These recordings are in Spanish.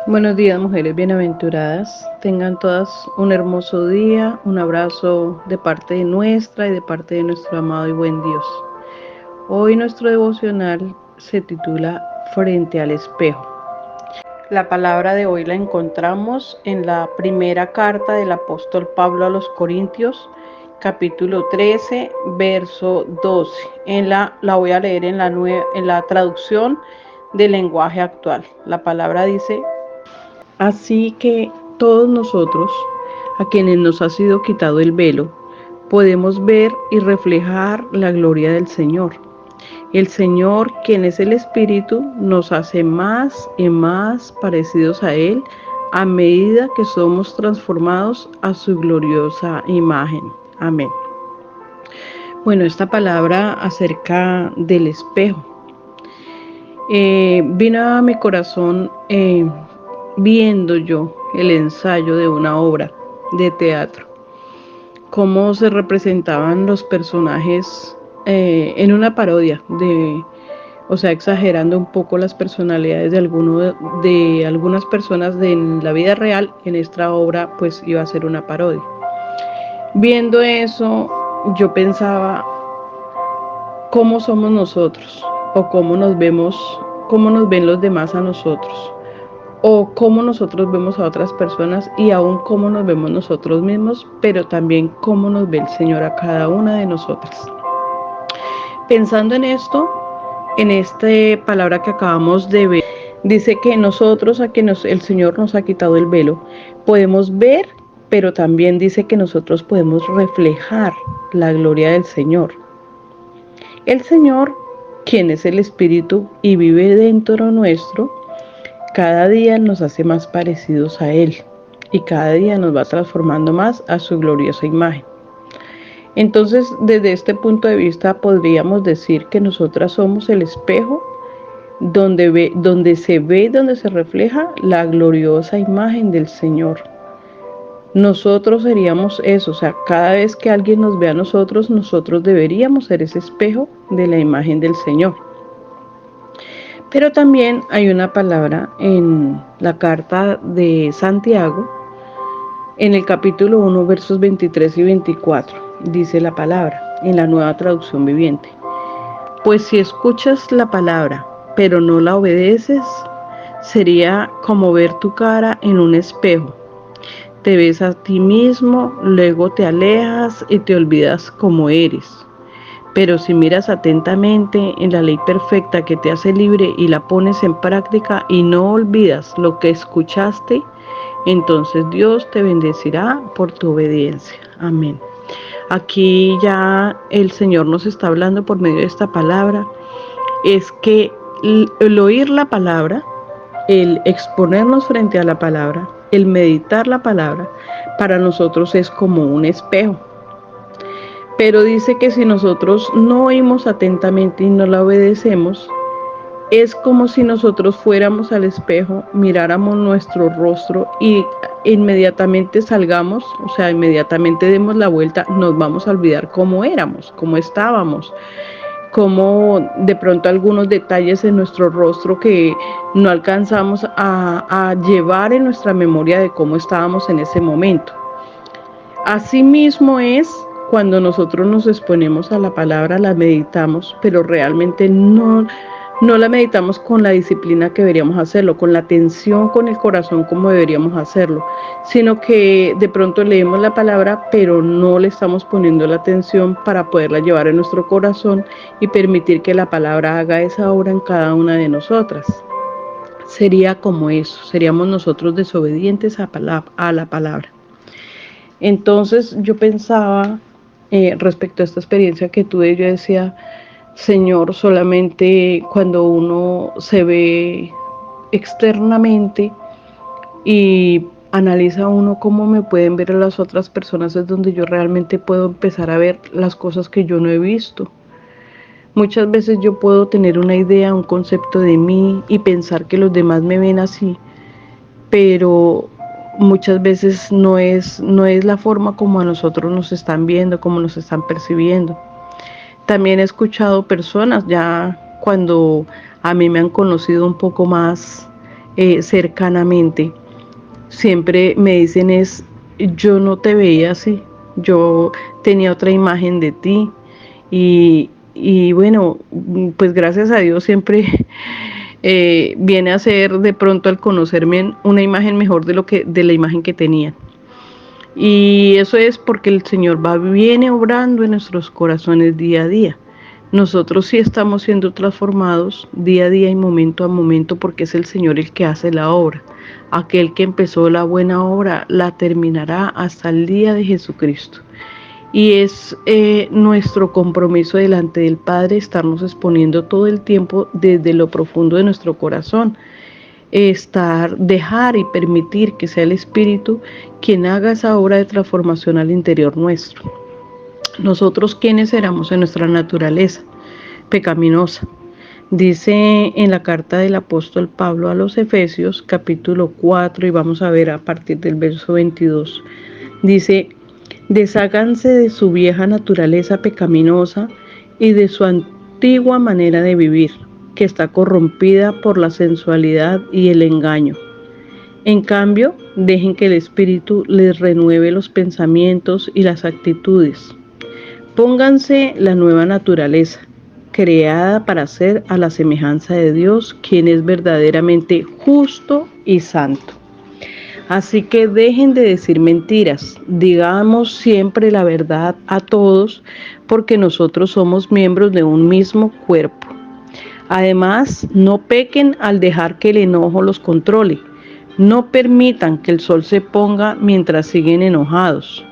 Buenos días, mujeres bienaventuradas. Tengan todas un hermoso día, un abrazo de parte de nuestra y de parte de nuestro amado y buen Dios. Hoy nuestro devocional se titula Frente al espejo. La palabra de hoy la encontramos en la primera carta del apóstol Pablo a los Corintios, capítulo 13, verso 12. La voy a leer en la traducción del lenguaje actual. La palabra dice: así que todos nosotros, a quienes nos ha sido quitado el velo, podemos ver y reflejar la gloria del Señor. El Señor, quien es el Espíritu, nos hace más y más parecidos a Él a medida que somos transformados a su gloriosa imagen. Amén. Bueno, esta palabra acerca del espejo vino a mi corazón viendo yo el ensayo de una obra de teatro, cómo se representaban los personajes en una parodia o sea, exagerando un poco las personalidades de algunas personas en la vida real. En esta obra pues iba a ser una parodia. Viendo eso, yo pensaba cómo somos nosotros, o cómo nos ven los demás a nosotros, o cómo nosotros vemos a otras personas, y aún cómo nos vemos nosotros mismos, pero también cómo nos ve el Señor a cada una de nosotras. Pensando en esto, en esta palabra que acabamos de ver, dice que nosotros, el Señor nos ha quitado el velo, podemos ver, pero también dice que nosotros podemos reflejar la gloria del Señor. El Señor, quien es el Espíritu y vive dentro nuestro, cada día nos hace más parecidos a Él y cada día nos va transformando más a su gloriosa imagen. Entonces, desde este punto de vista, podríamos decir que nosotras somos el espejo donde se ve y donde se refleja la gloriosa imagen del Señor. Nosotros seríamos eso, o sea, cada vez que alguien nos ve a nosotros, nosotros deberíamos ser ese espejo de la imagen del Señor. Pero también hay una palabra en la carta de Santiago, en el capítulo 1, versos 23 y 24, dice la palabra, en la Nueva Traducción Viviente: pues si escuchas la palabra, pero no la obedeces, sería como ver tu cara en un espejo. Te ves a ti mismo, luego te alejas y te olvidas cómo eres. Pero si miras atentamente en la ley perfecta que te hace libre y la pones en práctica y no olvidas lo que escuchaste, entonces Dios te bendecirá por tu obediencia. Amén. Aquí ya el Señor nos está hablando por medio de esta palabra, es que el oír la palabra, el exponernos frente a la palabra, el meditar la palabra, para nosotros es como un espejo. Pero dice que si nosotros no oímos atentamente y no la obedecemos, es como si nosotros fuéramos al espejo, miráramos nuestro rostro y inmediatamente salgamos, o sea, inmediatamente demos la vuelta, nos vamos a olvidar cómo éramos, cómo estábamos, como de pronto algunos detalles en nuestro rostro que no alcanzamos a llevar en nuestra memoria de cómo estábamos en ese momento. Asimismo es cuando nosotros nos exponemos a la palabra, la meditamos, pero realmente no la meditamos con la disciplina que deberíamos hacerlo, con la atención, con el corazón como deberíamos hacerlo, sino que de pronto leemos la palabra, pero no le estamos poniendo la atención para poderla llevar en nuestro corazón y permitir que la palabra haga esa obra en cada una de nosotras. Sería como eso, seríamos nosotros desobedientes a la palabra. Entonces yo pensaba respecto a esta experiencia que tuve, yo decía: Señor, solamente cuando uno se ve externamente y analiza uno cómo me pueden ver las otras personas, es donde yo realmente puedo empezar a ver las cosas que yo no he visto. Muchas veces yo puedo tener una idea, un concepto de mí y pensar que los demás me ven así, pero muchas veces no es la forma como a nosotros nos están viendo, como nos están percibiendo. También he escuchado personas, ya cuando a mí me han conocido un poco más, cercanamente, siempre me dicen yo no te veía así, yo tenía otra imagen de ti y bueno, pues gracias a Dios siempre viene a ser de pronto al conocerme una imagen mejor de la imagen que tenía. Y eso es porque el Señor viene obrando en nuestros corazones día a día. Nosotros sí estamos siendo transformados día a día y momento a momento porque es el Señor el que hace la obra. Aquel que empezó la buena obra la terminará hasta el día de Jesucristo. Y es nuestro compromiso delante del Padre estarnos exponiendo todo el tiempo desde lo profundo de nuestro corazón. Dejar y permitir que sea el Espíritu quien haga esa obra de transformación al interior nuestro. Nosotros, ¿quiénes éramos en nuestra naturaleza pecaminosa? Dice en la carta del apóstol Pablo a los Efesios, capítulo 4, y vamos a ver a partir del verso 22. Dice, desháganse de su vieja naturaleza pecaminosa y de su antigua manera de vivir, que está corrompida por la sensualidad y el engaño. En cambio, dejen que el Espíritu les renueve los pensamientos y las actitudes. Pónganse la nueva naturaleza, creada para ser a la semejanza de Dios, quien es verdaderamente justo y santo. Así que dejen de decir mentiras, digamos siempre la verdad a todos, porque nosotros somos miembros de un mismo cuerpo. Además, no pequen al dejar que el enojo los controle. No permitan que el sol se ponga mientras siguen enojados,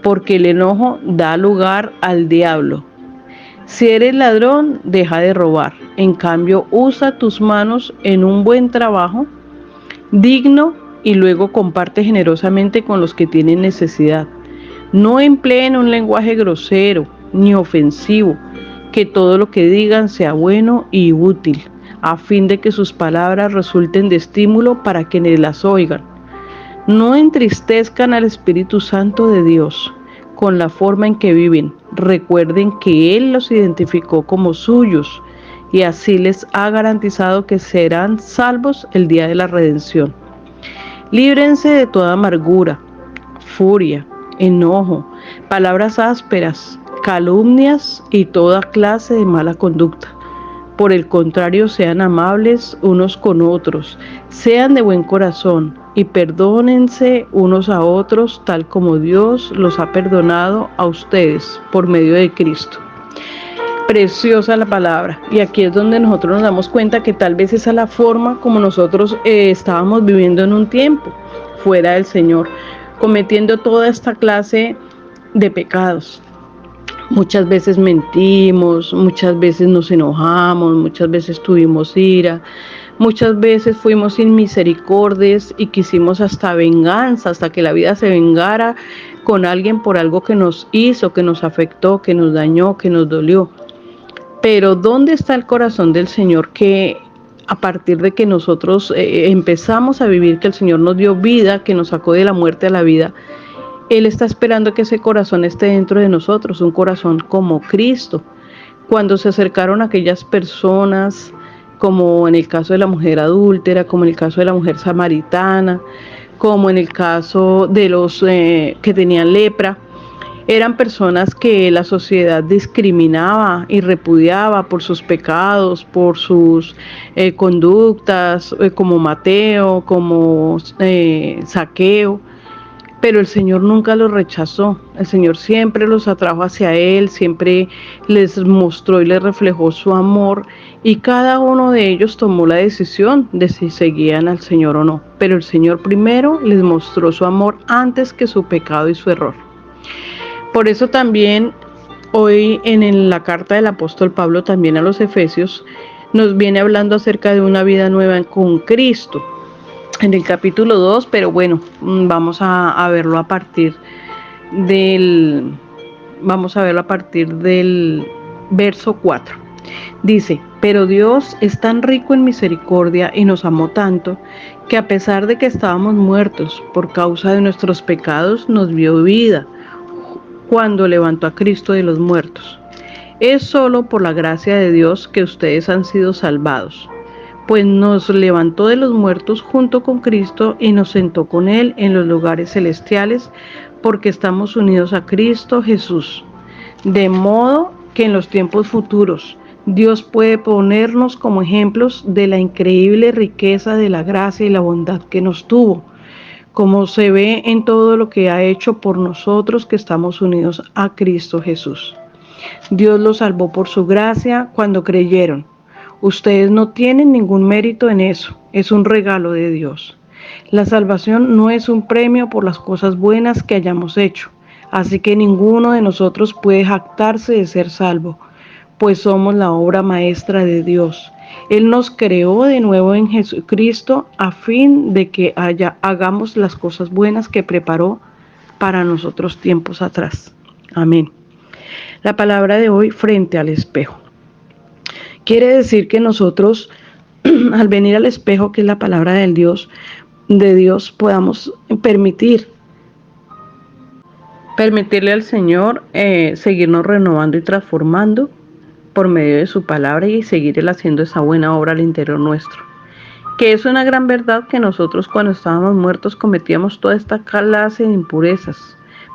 porque el enojo da lugar al diablo. Si eres ladrón, deja de robar. En cambio, usa tus manos en un buen trabajo digno y luego comparte generosamente con los que tienen necesidad. No empleen un lenguaje grosero ni ofensivo, que todo lo que digan sea bueno y útil, a fin de que sus palabras resulten de estímulo para quienes las oigan. No entristezcan al Espíritu Santo de Dios con la forma en que viven. Recuerden que Él los identificó como suyos y así les ha garantizado que serán salvos el día de la redención. Líbrense de toda amargura, furia, enojo, palabras ásperas, calumnias y toda clase de mala conducta. Por el contrario, sean amables unos con otros, sean de buen corazón y perdónense unos a otros tal como Dios los ha perdonado a ustedes por medio de Cristo. Preciosa la palabra, y aquí es donde nosotros nos damos cuenta que tal vez esa es la forma como nosotros estábamos viviendo en un tiempo fuera del Señor, cometiendo toda esta clase de pecados. Muchas veces mentimos, muchas veces nos enojamos, muchas veces tuvimos ira, muchas veces fuimos sin misericordias y quisimos hasta venganza, hasta que la vida se vengara con alguien por algo que nos hizo, que nos afectó, que nos dañó, que nos dolió. Pero ¿dónde está el corazón del Señor que a partir de que nosotros empezamos a vivir, que el Señor nos dio vida, que nos sacó de la muerte a la vida? Él está esperando que ese corazón esté dentro de nosotros, un corazón como Cristo. Cuando se acercaron aquellas personas, como en el caso de la mujer adúltera, como en el caso de la mujer samaritana, como en el caso de los que tenían lepra, eran personas que la sociedad discriminaba y repudiaba por sus pecados, por sus conductas, como Mateo, como Zaqueo. Pero el Señor nunca los rechazó. El Señor siempre los atrajo hacia Él, siempre les mostró y les reflejó su amor. Y cada uno de ellos tomó la decisión de si seguían al Señor o no. Pero el Señor primero les mostró su amor antes que su pecado y su error. Por eso también hoy en la carta del apóstol Pablo también a los Efesios nos viene hablando acerca de una vida nueva con Cristo. En el capítulo 2, pero bueno, vamos a verlo a partir del verso 4. Dice, pero Dios es tan rico en misericordia y nos amó tanto, que a pesar de que estábamos muertos por causa de nuestros pecados, nos dio vida cuando levantó a Cristo de los muertos. Es solo por la gracia de Dios que ustedes han sido salvados. pues nos levantó de los muertos junto con Cristo y nos sentó con Él en los lugares celestiales, porque estamos unidos a Cristo Jesús. De modo que en los tiempos futuros Dios puede ponernos como ejemplos de la increíble riqueza de la gracia y la bondad que nos tuvo, como se ve en todo lo que ha hecho por nosotros que estamos unidos a Cristo Jesús. Dios los salvó por su gracia cuando creyeron. Ustedes no tienen ningún mérito en eso, es un regalo de Dios. La salvación no es un premio por las cosas buenas que hayamos hecho, así que ninguno de nosotros puede jactarse de ser salvo, pues somos la obra maestra de Dios. Él nos creó de nuevo en Jesucristo a fin de que hagamos las cosas buenas que preparó para nosotros tiempos atrás. Amén. La palabra de hoy, frente al espejo. Quiere decir que nosotros, al venir al espejo, que es la palabra de Dios, podamos permitirle al Señor seguirnos renovando y transformando por medio de su palabra y seguir Él haciendo esa buena obra al interior nuestro. Que es una gran verdad que nosotros cuando estábamos muertos cometíamos toda esta clase de impurezas,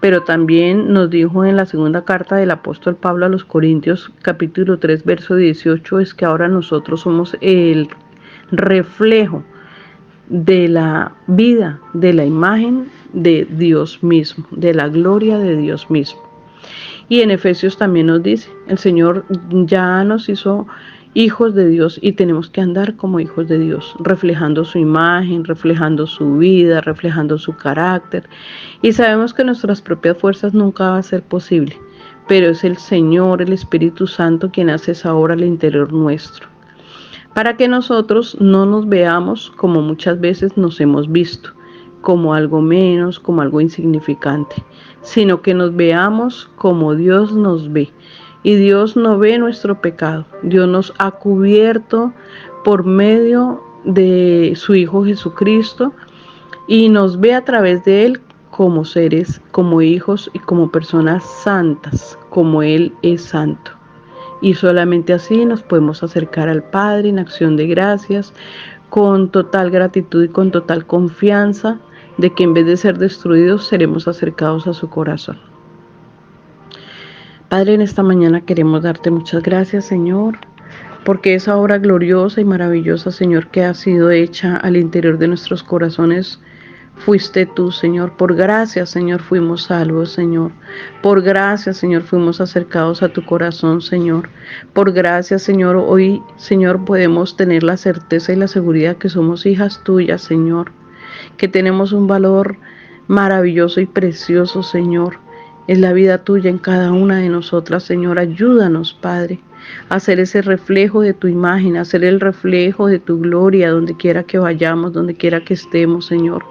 pero también nos dijo en la segunda carta del apóstol Pablo a los Corintios, capítulo 3, verso 18, es que ahora nosotros somos el reflejo de la vida, de la imagen de Dios mismo, de la gloria de Dios mismo. Y en Efesios también nos dice, el Señor ya nos hizo hijos de Dios y tenemos que andar como hijos de Dios, reflejando su imagen, reflejando su vida, reflejando su carácter. Y sabemos que nuestras propias fuerzas nunca va a ser posible, pero es el Señor, el Espíritu Santo, quien hace esa obra al interior nuestro. Para que nosotros no nos veamos como muchas veces nos hemos visto, como algo menos, como algo insignificante, sino que nos veamos como Dios nos ve. Y Dios no ve nuestro pecado. Dios nos ha cubierto por medio de su Hijo Jesucristo y nos ve a través de Él como seres, como hijos y como personas santas, como Él es santo. Y solamente así nos podemos acercar al Padre en acción de gracias, con total gratitud y con total confianza de que en vez de ser destruidos seremos acercados a su corazón. Padre, en esta mañana queremos darte muchas gracias, Señor, porque esa obra gloriosa y maravillosa, Señor, que ha sido hecha al interior de nuestros corazones, fuiste tú, Señor. Por gracia, Señor, fuimos salvos, Señor. Por gracia, Señor, fuimos acercados a tu corazón, Señor. Por gracia, Señor, hoy, Señor, podemos tener la certeza y la seguridad que somos hijas tuyas, Señor. Que tenemos un valor maravilloso y precioso, Señor. Es la vida tuya en cada una de nosotras, Señor. Ayúdanos, Padre, a hacer ese reflejo de tu imagen, a hacer el reflejo de tu gloria donde quiera que vayamos, donde quiera que estemos, Señor.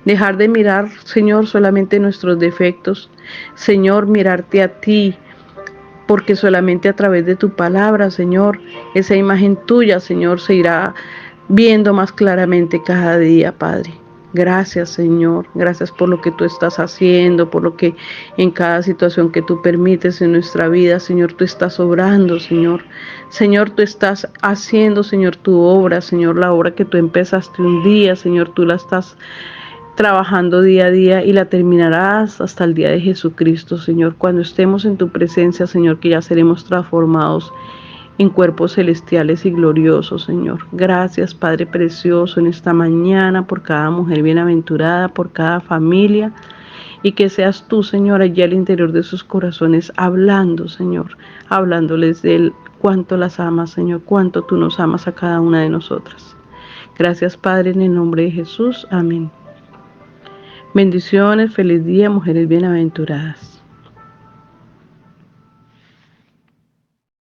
Dejar de mirar, Señor, solamente nuestros defectos. Señor, mirarte a ti, porque solamente a través de tu palabra, Señor, esa imagen tuya, Señor, se irá viendo más claramente cada día, Padre. Gracias, Señor. Gracias por lo que tú estás haciendo, por lo que en cada situación que tú permites en nuestra vida, Señor, tú estás obrando, Señor. Señor, tú estás haciendo, Señor, tu obra, Señor, la obra que tú empezaste un día, Señor, tú la estás trabajando día a día y la terminarás hasta el día de Jesucristo, Señor. Cuando estemos en tu presencia, Señor, que ya seremos transformados en cuerpos celestiales y gloriosos, Señor. Gracias, Padre precioso, en esta mañana por cada mujer bienaventurada, por cada familia, y que seas tú, Señor, allí al interior de sus corazones, hablando, Señor, hablándoles de cuánto las amas, Señor, cuánto tú nos amas a cada una de nosotras. Gracias, Padre, en el nombre de Jesús. Amén. Bendiciones, feliz día, mujeres bienaventuradas.